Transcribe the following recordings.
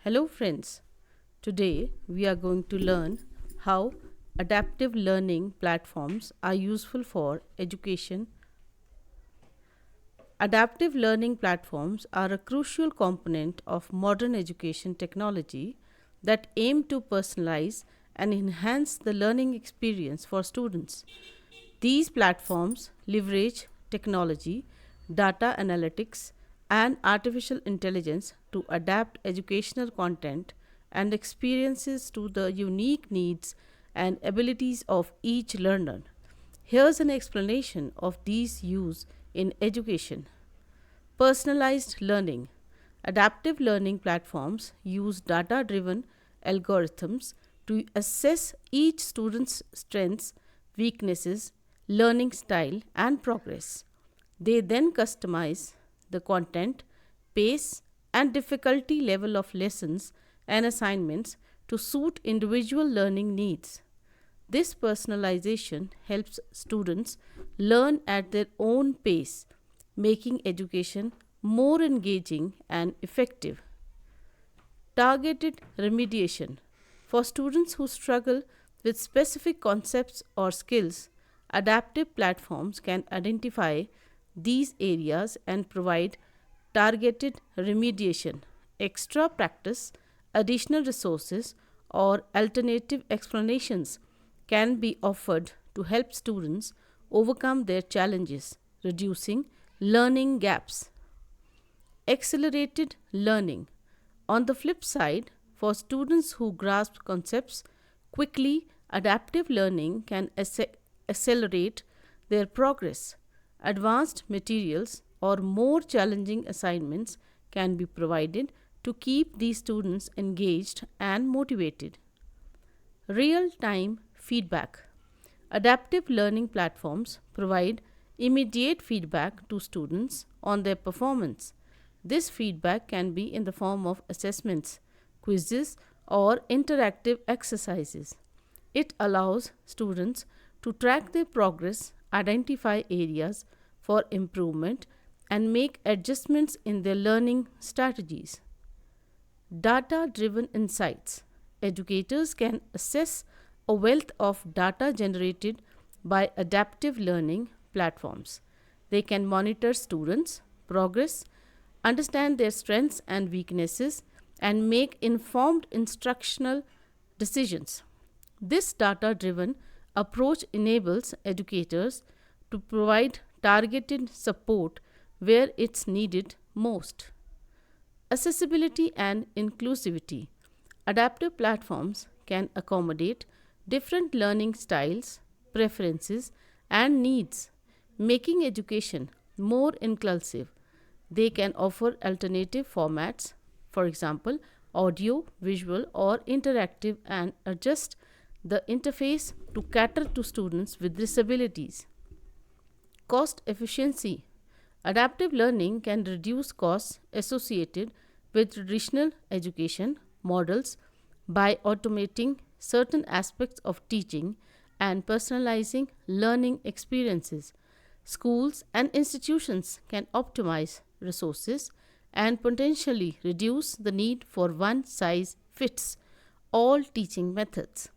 Hello, friends. Today we are going to learn how adaptive learning platforms are useful for education. Adaptive learning platforms are a crucial component of modern education technology that aim to personalize and enhance the learning experience for students. These platforms leverage technology, data analytics, and artificial intelligence to adapt educational content and experiences to the unique needs and abilities of each learner. Here's an explanation of these use in education. Personalized learning. Adaptive learning platforms use data driven algorithms to assess each student's strengths, weaknesses, learning style, and progress. They then customize the content, pace, and difficulty level of lessons and assignments to suit individual learning needs. This personalization helps students learn at their own pace, making education more engaging and effective. Targeted remediation. For students who struggle with specific concepts or skills, adaptive platforms can identify these areas and provide targeted remediation, extra practice, additional resources, or alternative explanations can be offered to help students overcome their challenges, reducing learning gaps. Accelerated learning. On the flip side, for students who grasp concepts quickly, adaptive learning can accelerate their progress. Advanced materials or more challenging assignments can be provided to keep these students engaged and motivated. Real time feedback. Adaptive learning platforms provide immediate feedback to students on their performance. This feedback can be in the form of assessments, quizzes, or interactive exercises. It allows students to track their progress, identify areas for improvement, and make adjustments in their learning strategies. Data driven insights. Educators can assess a wealth of data generated by adaptive learning platforms. They can monitor students' progress, understand their strengths and weaknesses, and make informed instructional decisions. This data driven approach enables educators to provide targeted support where it's needed most. Accessibility and inclusivity. Adaptive platforms can accommodate different learning styles, preferences, and needs, making education more inclusive. They can offer alternative formats, for example, audio, visual, or interactive, and adjust the interface to cater to students with disabilities. Cost efficiency. Adaptive learning can reduce costs associated with traditional education models by automating certain aspects of teaching and personalizing learning experiences. Schools and institutions can optimize resources and potentially reduce the need for one size fits all teaching methods.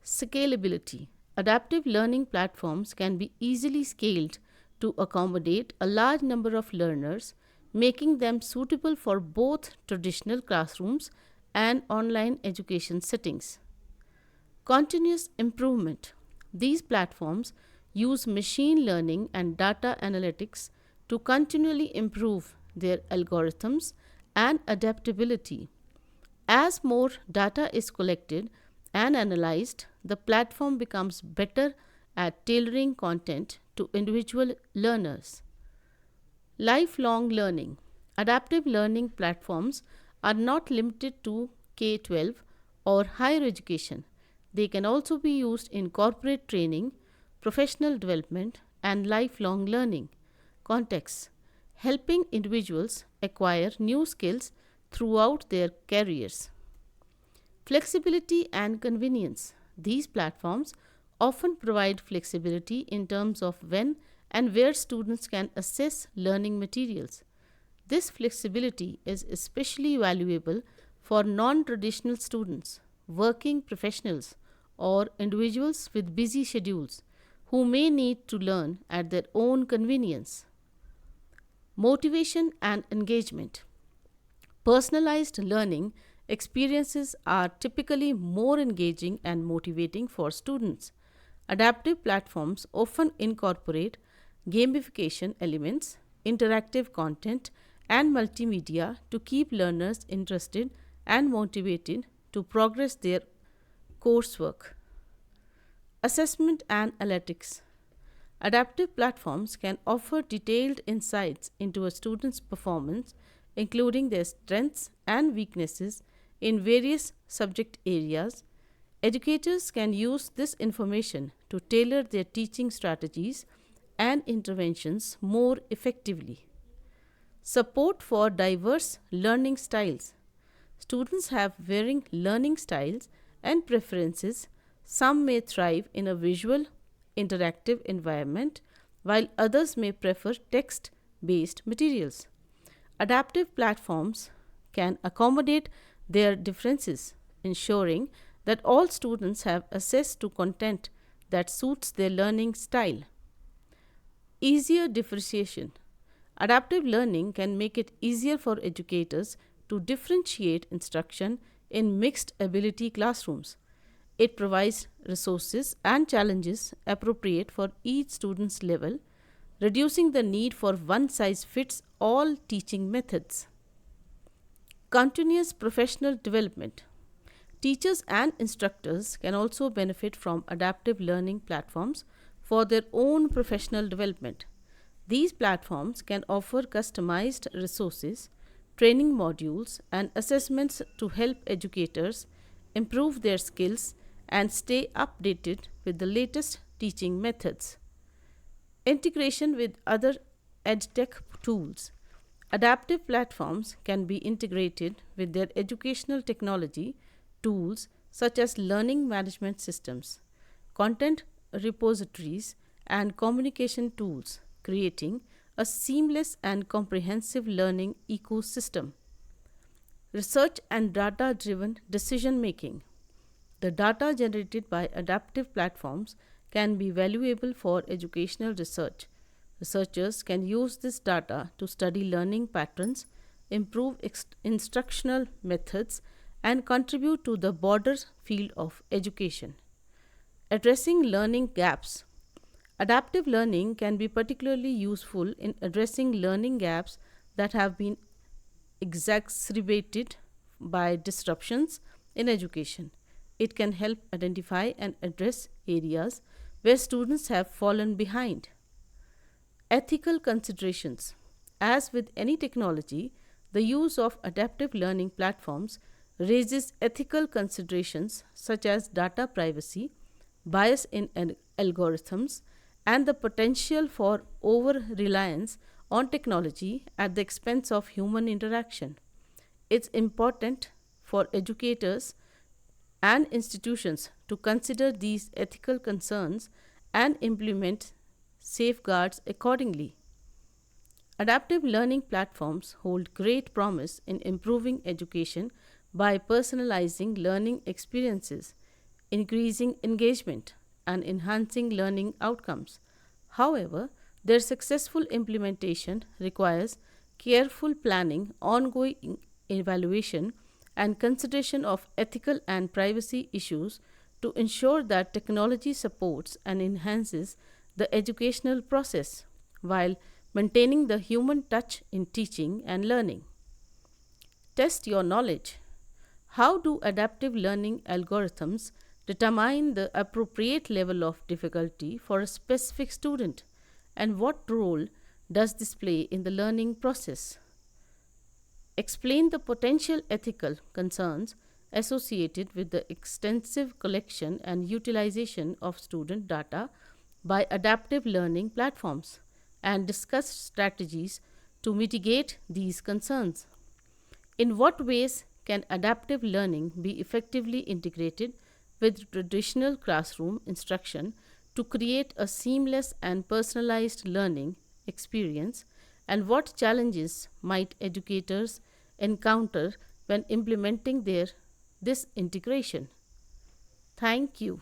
Scalability. Adaptive learning platforms can be easily scaled to accommodate a large number of learners, making them suitable for both traditional classrooms and online education settings. Continuous improvement. These platforms use machine learning and data analytics to continually improve their algorithms and adaptability. As more data is collected and analyzed, the platform becomes better at tailoring content to individual learners. Lifelong learning. Adaptive learning platforms are not limited to K 12 or higher education. They can also be used in corporate training, professional development, and lifelong learning contexts, helping individuals acquire new skills throughout their careers. Flexibility and convenience. These platforms often provide flexibility in terms of when and where students can access learning materials. This flexibility is especially valuable for non traditional students, working professionals, or individuals with busy schedules who may need to learn at their own convenience. Motivation and engagement. Personalized learning experiences are typically more engaging and motivating for students. Adaptive platforms often incorporate gamification elements, interactive content, and multimedia to keep learners interested and motivated to progress their coursework. Assessment and analytics. Adaptive platforms can offer detailed insights into a student's performance, including their strengths and weaknesses in various subject areas. Educators can use this information to tailor their teaching strategies and interventions more effectively. Support for diverse learning styles. Students have varying learning styles and preferences. Some may thrive in a visual, interactive environment, while others may prefer text based materials. Adaptive platforms can accommodate their differences, ensuring that all students have access to content that suits their learning style. Easier differentiation. Adaptive learning can make it easier for educators to differentiate instruction in mixed ability classrooms. It provides resources and challenges appropriate for each student's level, reducing the need for one size fits all teaching methods. Continuous professional development. Teachers and instructors can also benefit from adaptive learning platforms for their own professional development. These platforms can offer customized resources, training modules, and assessments to help educators improve their skills and stay updated with the latest teaching methods. Integration with other edtech tools. Adaptive platforms can be integrated with their educational technology tools such as learning management systems, content repositories, and communication tools, creating a seamless and comprehensive learning ecosystem. Research and data driven decision making. The data generated by adaptive platforms can be valuable for educational research. Researchers can use this data to study learning patterns, improve instructional methods, and contribute to the broader field of education. Addressing learning gaps. Adaptive learning can be particularly useful in addressing learning gaps that have been exacerbated by disruptions in education. It can help identify and address areas where students have fallen behind. Ethical considerations. As with any technology, the use of adaptive learning platforms raises ethical considerations such as data privacy, bias in algorithms, and the potential for over reliance on technology at the expense of human interaction. It's important for educators and institutions to consider these ethical concerns and implement safeguards accordingly. Adaptive learning platforms hold great promise in improving education by personalizing learning experiences, increasing engagement, and enhancing learning outcomes. However, their successful implementation requires careful planning, ongoing evaluation, and consideration of ethical and privacy issues to ensure that technology supports and enhances the educational process while maintaining the human touch in teaching and learning. Test your knowledge. How do adaptive learning algorithms determine the appropriate level of difficulty for a specific student, and what role does this play in the learning process? Explain the potential ethical concerns associated with the extensive collection and utilization of student data by adaptive learning platforms and discuss strategies to mitigate these concerns. In what ways can adaptive learning be effectively integrated with traditional classroom instruction to create a seamless and personalized learning experience, and what challenges might educators encounter when implementing this integration. Thank you.